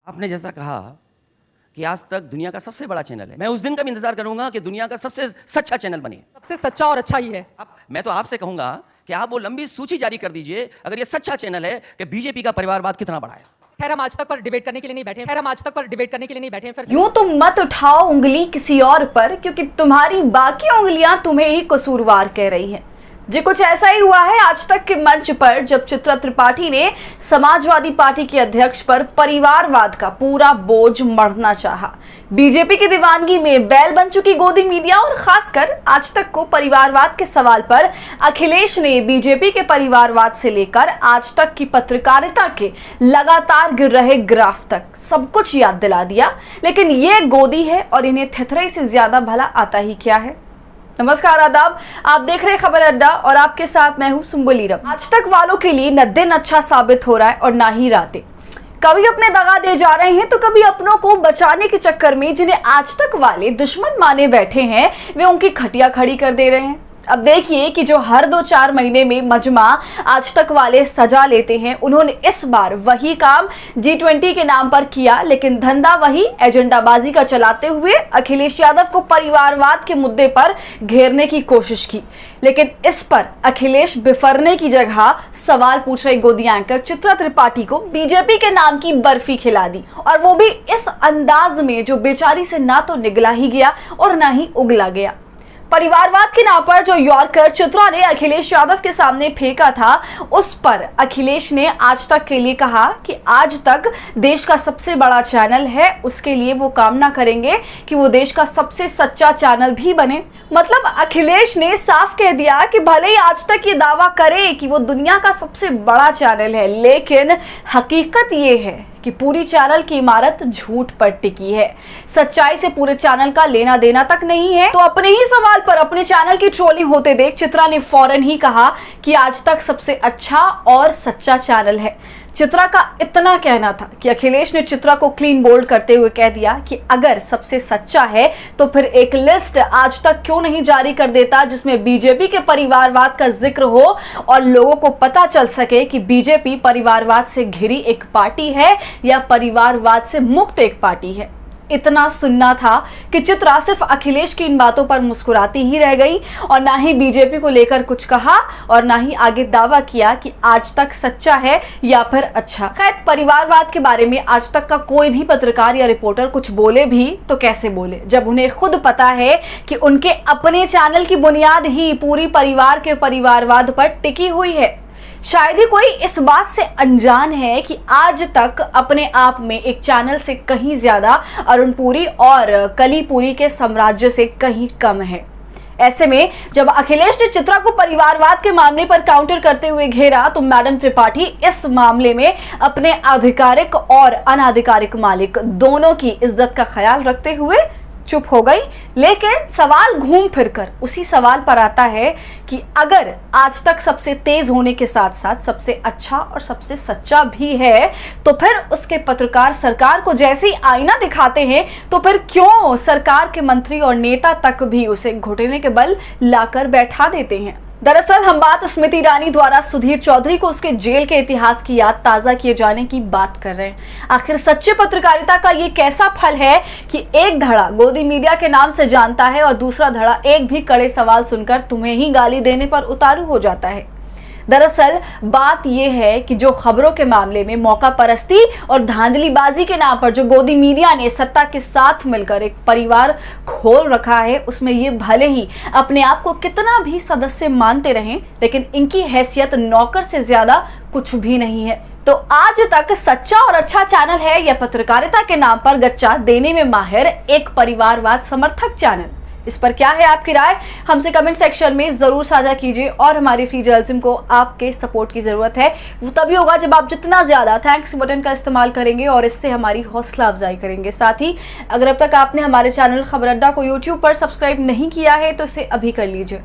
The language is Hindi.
आपने जैसा कहा कि आज तक दुनिया का सबसे बड़ा चैनल है, मैं उस दिन का भी इंतजार करूंगा कि दुनिया का सबसे सच्चा चैनल बने। सबसे सच्चा और अच्छा ही है। अब मैं तो आपसे कहूंगा कि आप वो लंबी सूची जारी कर दीजिए अगर ये सच्चा चैनल है कि बीजेपी का परिवारवाद कितना बड़ा है। खैर हम आज तक पर डिबेट करने के लिए नहीं बैठे। खैर हम आज तक पर डिबेट करने के लिए नहीं बैठे। फिर यूं तुम मत उठाओ उंगली किसी और पर, क्योंकि तुम्हारी बाकी उंगलियां तुम्हें ही कसूरवार कह रही हैं। जी कुछ ऐसा ही हुआ है आज तक के मंच पर, जब चित्रा त्रिपाठी ने समाजवादी पार्टी के अध्यक्ष पर परिवारवाद का पूरा बोझ मढ़ना चाहा। बीजेपी की दीवानगी में बैल बन चुकी गोदी मीडिया और खासकर आज तक को परिवारवाद के सवाल पर अखिलेश ने बीजेपी के परिवारवाद से लेकर आज तक की पत्रकारिता के लगातार गिर रहे ग्राफ तक सब कुछ याद दिला दिया। लेकिन ये गोदी है और इन्हें थेथरे से ज्यादा भला आता ही क्या है। नमस्कार, आदाब, आप देख रहे हैं खबर अड्डा और आपके साथ मैं हूं सुम्बुल रब। आज तक वालों के लिए न दिन अच्छा साबित हो रहा है और ना ही रातें। कभी अपने दगा दे जा रहे हैं तो कभी अपनों को बचाने के चक्कर में जिन्हें आज तक वाले दुश्मन माने बैठे हैं वे उनकी खटिया खड़ी कर दे रहे हैं। अब देखिए कि जो हर 2-4 महीने में मजमा आज तक वाले सजा लेते हैं, उन्होंने इस बार वही काम G20 के नाम पर किया, लेकिन धंधा वही एजेंडाबाजी का चलाते हुए अखिलेश यादव को परिवारवाद के मुद्दे पर घेरने की कोशिश की। लेकिन इस पर अखिलेश बिफरने की जगह सवाल पूछ रही गोदी एंकर चित्रा त्रिपाठी को बीजेपी के नाम की बर्फी खिला दी, और वो भी इस अंदाज में जो बेचारी से ना तो निगला ही गया और ना ही उगला गया। परिवारवाद के नाम पर जो यॉर्कर चित्रा ने अखिलेश यादव के सामने फेंका था, उस पर अखिलेश ने आज तक के लिए कहा कि आज तक देश का सबसे बड़ा चैनल है, उसके लिए वो कामना करेंगे कि वो देश का सबसे सच्चा चैनल भी बने। मतलब अखिलेश ने साफ कह दिया कि भले ही आज तक ये दावा करे कि वो दुनिया का सबसे बड़ा चैनल है, लेकिन हकीकत ये है कि पूरी चैनल की इमारत झूठ पर टिकी है। सच्चाई से पूरे चैनल का लेना देना तक नहीं है। तो अपने ही सवाल पर अपने चैनल की ट्रोलिंग होते देख चित्रा ने फौरन ही कहा कि आज तक सबसे अच्छा और सच्चा चैनल है। चित्रा का इतना कहना था कि अखिलेश ने चित्रा को क्लीन बोल्ड करते हुए कह दिया कि अगर सबसे सच्चा है तो फिर एक लिस्ट आज तक क्यों नहीं जारी कर देता जिसमें बीजेपी के परिवारवाद का जिक्र हो और लोगों को पता चल सके कि बीजेपी परिवारवाद से घिरी एक पार्टी है या परिवारवाद से मुक्त एक पार्टी है। इतना सुनना था कि चित्रा सिर्फ अखिलेश की इन बातों पर मुस्कुराती ही रह गई और ना ही बीजेपी को लेकर कुछ कहा और ना ही आगे दावा किया कि आज तक सच्चा है या फिर अच्छा। खैर, परिवारवाद के बारे में आज तक का कोई भी पत्रकार या रिपोर्टर कुछ बोले भी तो कैसे बोले, जब उन्हें खुद पता है कि उनके अपने चैनल की बुनियाद ही पूरी परिवार के परिवारवाद पर टिकी हुई है। शायद ही कोई इस बात से अनजान है कि आज तक अपने आप में एक चैनल से कहीं ज्यादा अरुणपुरी और कलीपुरी के साम्राज्य से कहीं कम है। ऐसे में जब अखिलेश ने चित्रा को परिवारवाद के मामले पर काउंटर करते हुए घेरा तो मैडम त्रिपाठी इस मामले में अपने आधिकारिक और अनाधिकारिक मालिक दोनों की इज्जत का ख्याल रखते हुए चुप हो गई। लेकिन सवाल घूम फिरकर उसी सवाल पर आता है कि अगर आज तक सबसे तेज होने के साथ साथ सबसे अच्छा और सबसे सच्चा भी है तो फिर उसके पत्रकार सरकार को जैसे ही आईना दिखाते हैं तो फिर क्यों सरकार के मंत्री और नेता तक भी उसे घुटने के बल लाकर बैठा देते हैं। दरअसल हम बात स्मृति ईरानी द्वारा सुधीर चौधरी को उसके जेल के इतिहास की याद ताजा किए जाने की बात कर रहे हैं। आखिर सच्चे पत्रकारिता का ये कैसा फल है कि एक धड़ा गोदी मीडिया के नाम से जानता है और दूसरा धड़ा एक भी कड़े सवाल सुनकर तुम्हें ही गाली देने पर उतारू हो जाता है। दरअसल बात यह है कि जो खबरों के मामले में मौका परस्ती और धांधलीबाजी के नाम पर जो गोदी मीडिया ने सत्ता के साथ मिलकर एक परिवार खोल रखा है, उसमें ये भले ही अपने आप को कितना भी सदस्य मानते रहें, लेकिन इनकी हैसियत नौकर से ज्यादा कुछ भी नहीं है। तो आज तक सच्चा और अच्छा चैनल है या पत्रकारिता के नाम पर गच्चा देने में माहिर एक परिवारवाद समर्थक चैनल? इस पर क्या है आपकी राय? हमसे कमेंट सेक्शन में जरूर साझा कीजिए। और हमारी फ्री जर्नलिज्म को आपके सपोर्ट की जरूरत है, वो तभी होगा जब आप जितना ज्यादा थैंक्स बटन का इस्तेमाल करेंगे और इससे हमारी हौसला अफजाई करेंगे। साथ ही अगर अब तक आपने हमारे चैनल खबर अड्डा को यूट्यूब पर सब्सक्राइब नहीं किया है तो इसे अभी कर लीजिए।